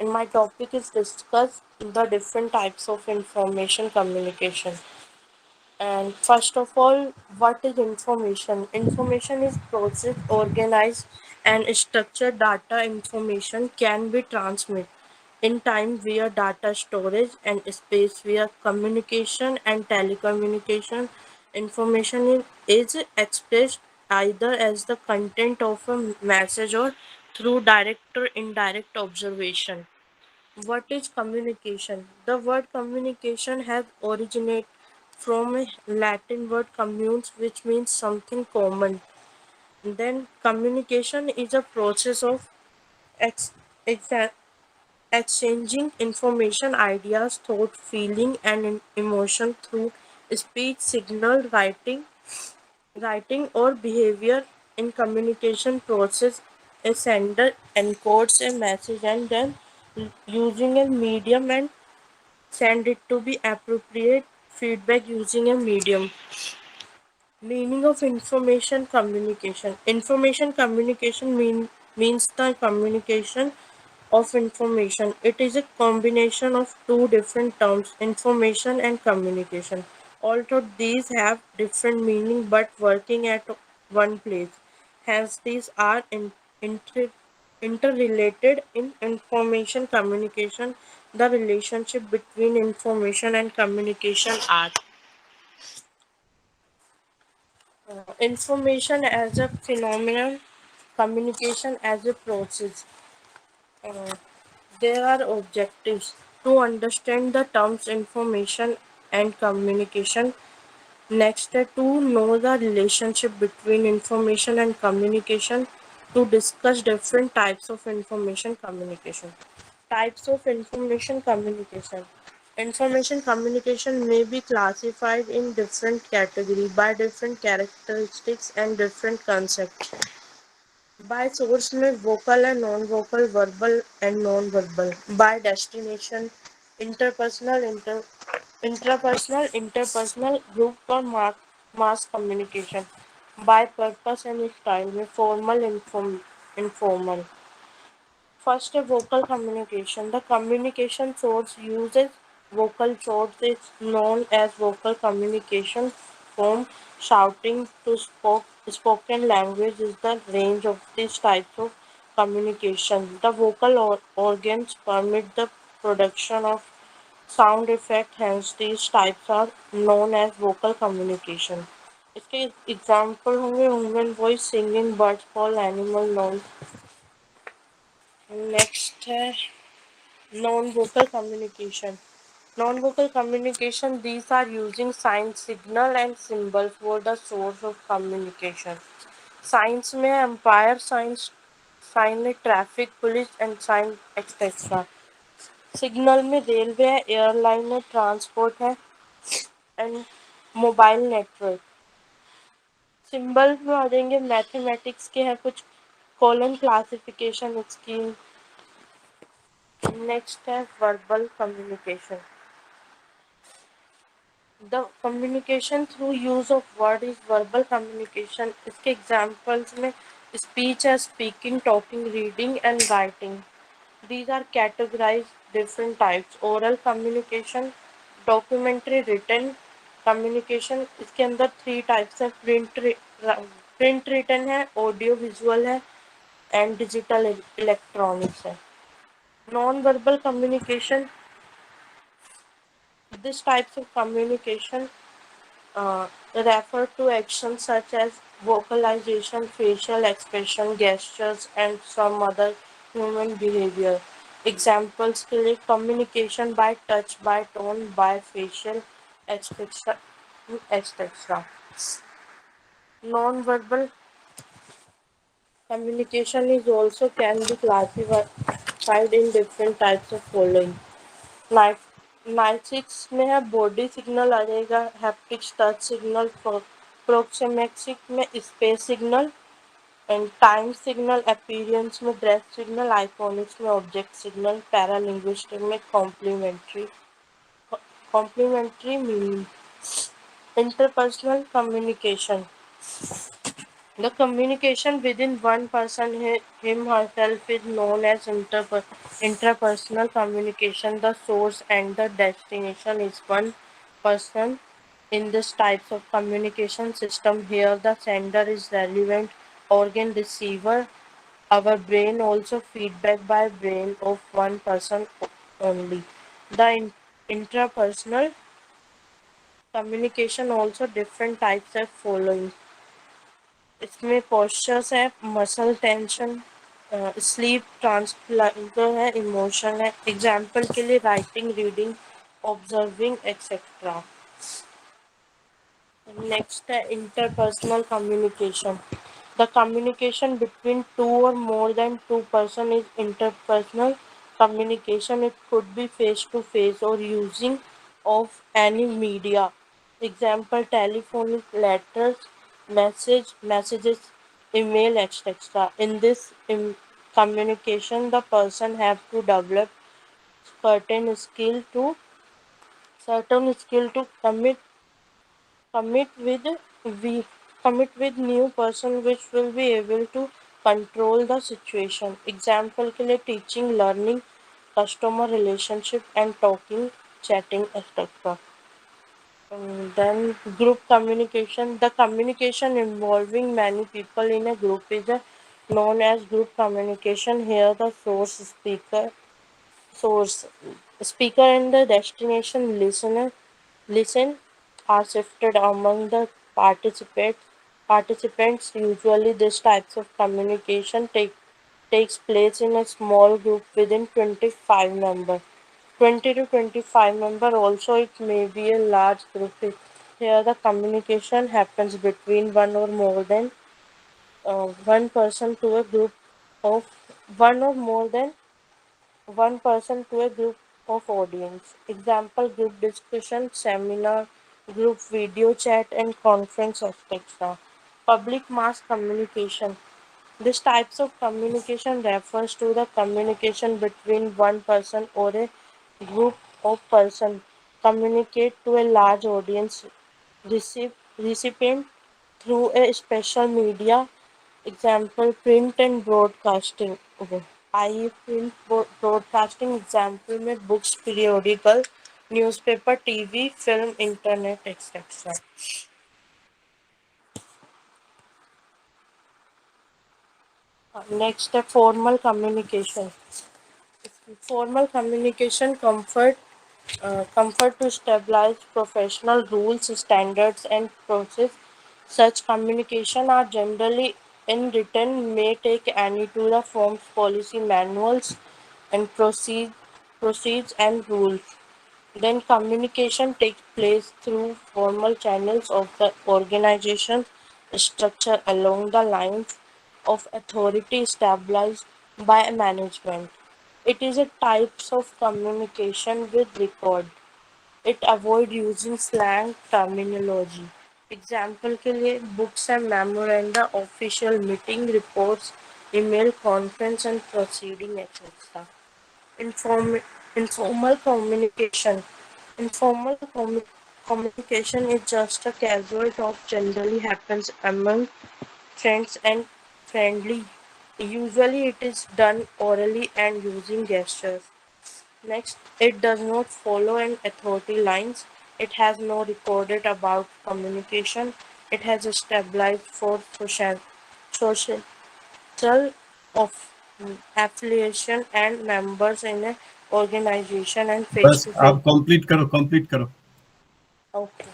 and my topic is discuss the different types of information communication. And first of all, what is information? Information is processed, organized, and structured data. Information can be transmitted in time via data storage and space via communication and telecommunication. Information is expressed either as the content of a message or through direct or indirect observation. What is communication? The word communication has originated from a Latin word communes, which means something common. Then communication is a process of ex- exa- exchanging information, ideas, thought, feeling, and emotion through speech, signal, writing or behavior. In communication process, a sender encodes a message and then using a medium and send it to be appropriate feedback using a medium. Meaning of information communication. Information communication means the communication of information. It is a combination of two different terms, information and communication. Although these have different meaning but working at one place. Hence, these are interrelated in information communication. The relationship between information and communication are information as a phenomenon, communication as a process. Uh, there are objectives to understand the terms information and communication. Next, to know the relationship between information and communication, to discuss different types of information communication. Types of information communication. Information communication may be classified in different categories by different characteristics and different concepts. By source में vocal and non-vocal, verbal and non-verbal. By destination, interpersonal, intrapersonal, interpersonal, group or mass communication. By purpose and style में formal, informal. First, a vocal communication. The communication source uses vocal source is known as vocal communication. From shouting to spoken language is the range of these types of communication. The vocal organs permit the production of sound effect, hence these types are known as vocal communication. इसके example होंगे human voice, singing, birds call, animal noise. Next है non-vocal communication. Non-vocal communication, these are using signs, signal and symbol for the source of communication. Signs में empire signs, sign में traffic police and sign etc. Signal में railway है, airline है, transport है and mobile network. Symbol में आ जाएंगे mathematics के हैं कुछ, कॉलन क्लासिफिकेशन स्कीम. नेक्स्ट है verbal communication. The communication through use of word is verbal communication. इसके examples में speech है speaking, talking, reading and writing. These are categorized different types. Oral communication, documentary written communication. इसके अंदर three types है. Print written है, audio visual है and digital electronics है. Non-verbal communication. These types of communication refer to actions such as vocalization, facial expression, gestures, and some other human behavior. Examples के लिए communication by touch, by tone, by facial expression, etc. Non-verbal communication is also can be classified in different types of following. नाइसिक्स में है body signal आ जाएगा, haptics touch signal, proxemics में space signal and time signal, appearance में dress signal, iconics में object signal, paralinguistic में complementary meaning. Interpersonal communication. The communication within one person, him herself, is known as intrapersonal communication. The source and the destination is one person. In this types of communication system, here the sender is relevant organ receiver. Our brain also feedback by brain of one person only. The intrapersonal communication also different types of following. इसमें postures है, muscle tension, sleep transplant है, emotion है. Example के लिए writing, reading, observing, etc. Next है interpersonal communication. The communication between two or more than two person is interpersonal communication. It could be face to face or using of any media. Example telephonic letters, messages, email, etc. In this communication, the person have to develop certain skill to commit with we commit with new person which will be able to control the situation. Example के लिए teaching, learning, customer relationship and talking, chatting, etc. Then group communication. The communication involving many people in a group is known as group communication. Here the source speaker and the destination listen are shifted among the participants. Usually, these types of communication takes place in a small group within 25 members. 20 to 25 member also it may be a large group. Here the communication happens between one or more than one person to a group of one or more than one person to a group of audience. Example group discussion, seminar, group video chat and conference etc. Public mass communication. This types of communication refers to the communication between one person or a group of persons communicate to a large audience recipient through a special media. Example print and broadcasting. I print broadcasting example में books periodical newspaper TV film internet etcetera. Next है formal communication. Formal communication comfort to establish professional rules, standards, and process. Such communication are generally in written, may take any to the forms, policy manuals, and proceeds and rules. Then communication takes place through formal channels of the organization structure along the lines of authority established by management. It is a types of communication with record. It avoid using slang terminology. Example के लिए books and memoranda, official meeting reports, email conference and proceeding etc. Inform, informal communication. Informal communication is just a casual talk generally happens among friends and friendly. Usually it is done orally and using gestures. Next, it does not follow an authority lines. It has no recorded about communication. It has established for social of affiliation and members in a organization and face बस to face. आप complete करो. Okay.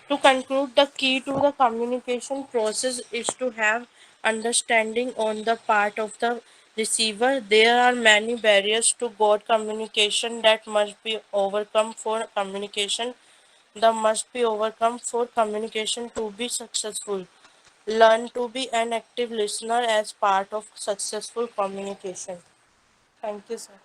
To conclude, the key to the communication process is to have understanding on the part of the receiver. There are many barriers to good communication that must be overcome for communication. The must be overcome for communication to be successful. Learn to be an active listener as part of successful communication. Thank you, sir.